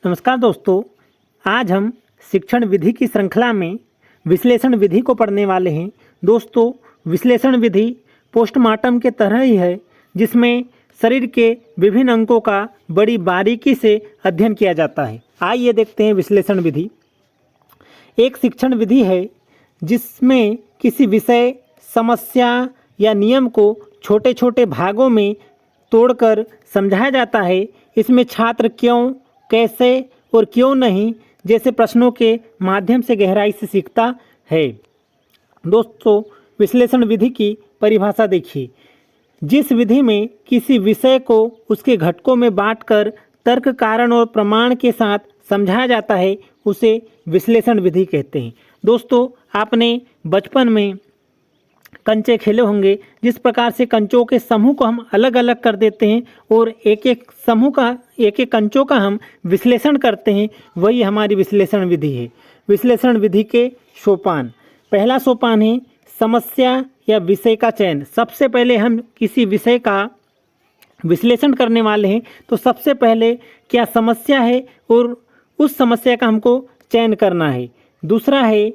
नमस्कार दोस्तों, आज हम शिक्षण विधि की श्रृंखला में विश्लेषण विधि को पढ़ने वाले हैं। दोस्तों, विश्लेषण विधि पोस्टमार्टम के तरह ही है, जिसमें शरीर के विभिन्न अंगों का बड़ी बारीकी से अध्ययन किया जाता है। आइए देखते हैं विश्लेषण विधि। एक शिक्षण विधि है जिसमें किसी विषय, समस्या या नियम को छोटे छोटे भागों में तोड़कर समझाया जाता है। इसमें छात्र क्यों, कैसे और क्यों नहीं जैसे प्रश्नों के माध्यम से गहराई से सीखता है। दोस्तों, विश्लेषण विधि की परिभाषा देखिए। जिस विधि में किसी विषय को उसके घटकों में बांटकर तर्क, कारण और प्रमाण के साथ समझाया जाता है, उसे विश्लेषण विधि कहते हैं। दोस्तों, आपने बचपन में कंचे खेले होंगे। जिस प्रकार से कंचों के समूह को हम अलग अलग कर देते हैं और एक एक समूह का, एक एक कंचों का हम विश्लेषण करते हैं, वही हमारी विश्लेषण विधि है। विश्लेषण विधि के सोपान। पहला सोपान है समस्या या विषय का चयन। सबसे पहले हम किसी विषय का विश्लेषण करने वाले हैं, तो सबसे पहले क्या समस्या है और उस समस्या का हमको चयन करना है। दूसरा है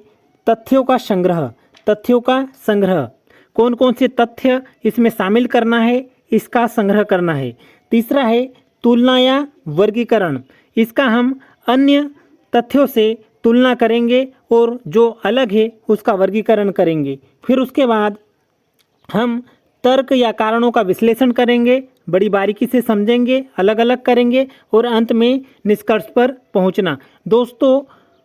तथ्यों का संग्रह। तथ्यों का संग्रह, कौन कौन से तथ्य इसमें शामिल करना है, इसका संग्रह करना है। तीसरा है तुलना या वर्गीकरण। इसका हम अन्य तथ्यों से तुलना करेंगे और जो अलग है उसका वर्गीकरण करेंगे। फिर उसके बाद हम तर्क या कारणों का विश्लेषण करेंगे, बड़ी बारीकी से समझेंगे, अलग अलग करेंगे और अंत में निष्कर्ष पर पहुंचना। दोस्तों,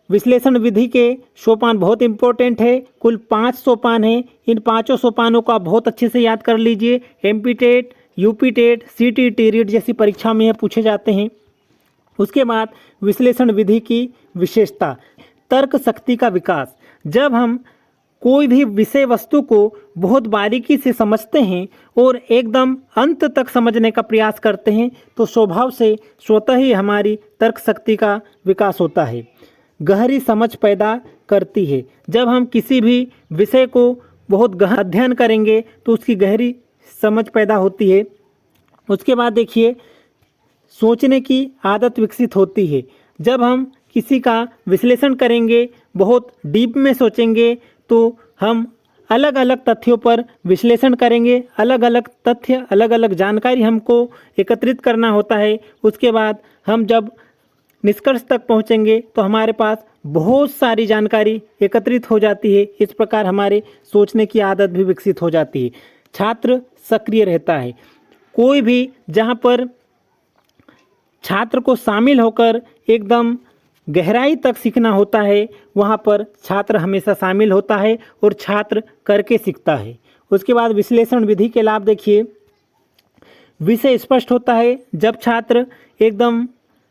विश्लेषण विधि के सोपान बहुत इंपॉर्टेंट है। कुल 5 सोपान हैं। इन 5 सोपानों को आप बहुत अच्छे से याद कर लीजिए। MP TET, UP TET, CTET REET जैसी परीक्षा में यह पूछे जाते हैं। उसके बाद विश्लेषण विधि की विशेषता, तर्क शक्ति का विकास। जब हम कोई भी विषय वस्तु को बहुत बारीकी से समझते हैं और एकदम अंत तक समझने का प्रयास करते हैं, तो स्वभाव से स्वतः ही हमारी तर्क शक्ति का विकास होता है। गहरी समझ पैदा करती है। जब हम किसी भी विषय को बहुत गहन अध्ययन करेंगे तो उसकी गहरी समझ पैदा होती है। उसके बाद देखिए, सोचने की आदत विकसित होती है। जब हम किसी का विश्लेषण करेंगे, बहुत डीप में सोचेंगे, तो हम अलग अलग तथ्यों पर विश्लेषण करेंगे। अलग अलग तथ्य, अलग अलग जानकारी हमको एकत्रित करना होता है। उसके बाद हम जब निष्कर्ष तक पहुंचेंगे तो हमारे पास बहुत सारी जानकारी एकत्रित हो जाती है। इस प्रकार हमारे सोचने की आदत भी विकसित हो जाती है। छात्र सक्रिय रहता है। कोई भी जहां पर छात्र को शामिल होकर एकदम गहराई तक सीखना होता है, वहां पर छात्र हमेशा शामिल होता है और छात्र करके सीखता है। उसके बाद विश्लेषण विधि के लाभ देखिए। विषय स्पष्ट होता है। जब छात्र एकदम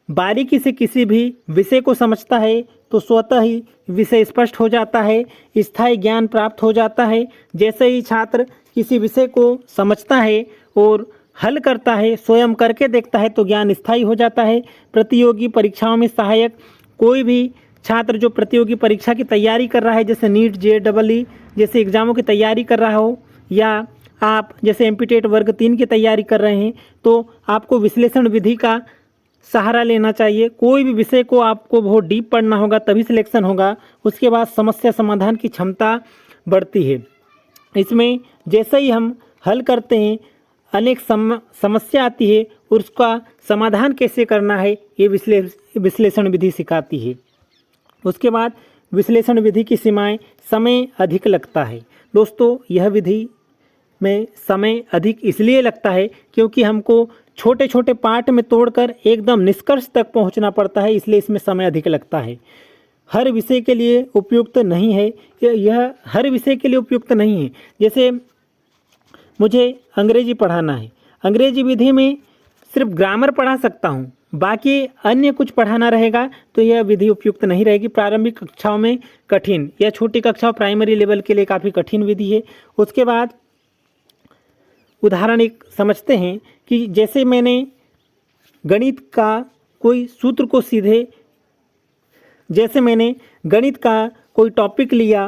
बारीकी से किसी भी विषय को समझता है तो स्वतः ही विषय स्पष्ट हो जाता है, स्थायी ज्ञान प्राप्त हो जाता है। जैसे ही छात्र किसी विषय को समझता है और हल करता है, स्वयं करके देखता है, तो ज्ञान स्थायी हो जाता है। प्रतियोगी परीक्षाओं में सहायक। कोई भी छात्र जो प्रतियोगी परीक्षा की तैयारी कर रहा है, जैसे नीट, जेईई जैसे एग्जामों की तैयारी कर रहा हो, या आप जैसे एमपी टेट वर्ग 3 की तैयारी कर रहे हैं, तो आपको विश्लेषण विधि का सहारा लेना चाहिए। कोई भी विषय को आपको बहुत डीप पढ़ना होगा, तभी सिलेक्शन होगा। उसके बाद समस्या समाधान की क्षमता बढ़ती है। इसमें जैसे ही हम हल करते हैं, अनेक समस्या आती है और उसका समाधान कैसे करना है, ये विश्लेषण विधि सिखाती है। उसके बाद विश्लेषण विधि की सीमाएं। समय अधिक लगता है। दोस्तों, यह विधि में समय अधिक इसलिए लगता है क्योंकि हमको छोटे छोटे पार्ट में तोड़कर एकदम निष्कर्ष तक पहुंचना पड़ता है, इसलिए इसमें समय अधिक लगता है। हर विषय के लिए उपयुक्त नहीं है। यह हर विषय के लिए उपयुक्त नहीं है। जैसे मुझे अंग्रेजी पढ़ाना है, अंग्रेजी विधि में सिर्फ ग्रामर पढ़ा सकता हूँ, बाकी अन्य कुछ पढ़ाना रहेगा तो यह विधि उपयुक्त नहीं रहेगी। प्रारंभिक कक्षाओं में कठिन, या छोटी कक्षाओं प्राइमरी लेवल के लिए काफ़ी कठिन विधि है। उसके बाद उदाहरण एक समझते हैं कि जैसे मैंने गणित का कोई सूत्र को सीधे, जैसे मैंने गणित का कोई टॉपिक लिया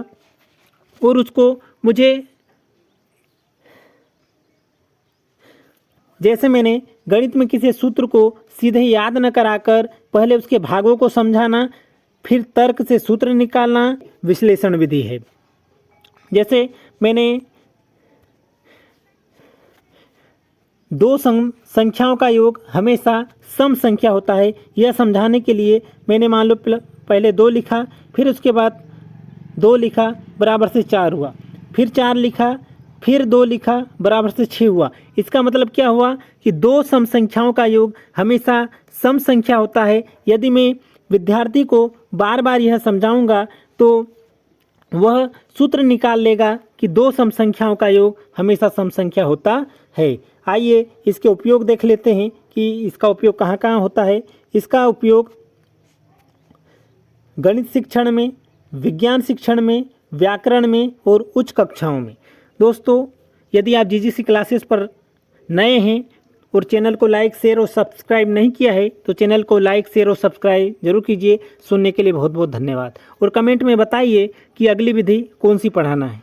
और उसको मुझे जैसे मैंने गणित में किसी सूत्र को सीधे याद न कराकर पहले उसके भागों को समझाना, फिर तर्क से सूत्र निकालना विश्लेषण विधि है। जैसे मैंने दो संख्याओं का योग हमेशा सम संख्या होता है, यह समझाने के लिए मैंने मान लो पहले 2 लिखा, फिर उसके बाद 2 लिखा बराबर से 4 हुआ, फिर 4 लिखा, फिर 2 लिखा बराबर से 6 हुआ। इसका मतलब क्या हुआ कि दो सम संख्याओं का योग हमेशा सम संख्या होता है। यदि मैं विद्यार्थी को बार बार यह समझाऊंगा तो वह सूत्र निकाल लेगा कि दो सम संख्याओं का योग हमेशा सम संख्या होता है। आइए इसके उपयोग देख लेते हैं कि इसका उपयोग कहाँ कहाँ होता है। इसका उपयोग गणित शिक्षण में, विज्ञान शिक्षण में, व्याकरण में और उच्च कक्षाओं में। दोस्तों, यदि आप जीजीसी क्लासेस पर नए हैं और चैनल को लाइक, शेयर और सब्सक्राइब नहीं किया है तो चैनल को लाइक, शेयर और सब्सक्राइब जरूर कीजिए। सुनने के लिए बहुत बहुत धन्यवाद और कमेंट में बताइए कि अगली विधि कौन सी पढ़ाना है।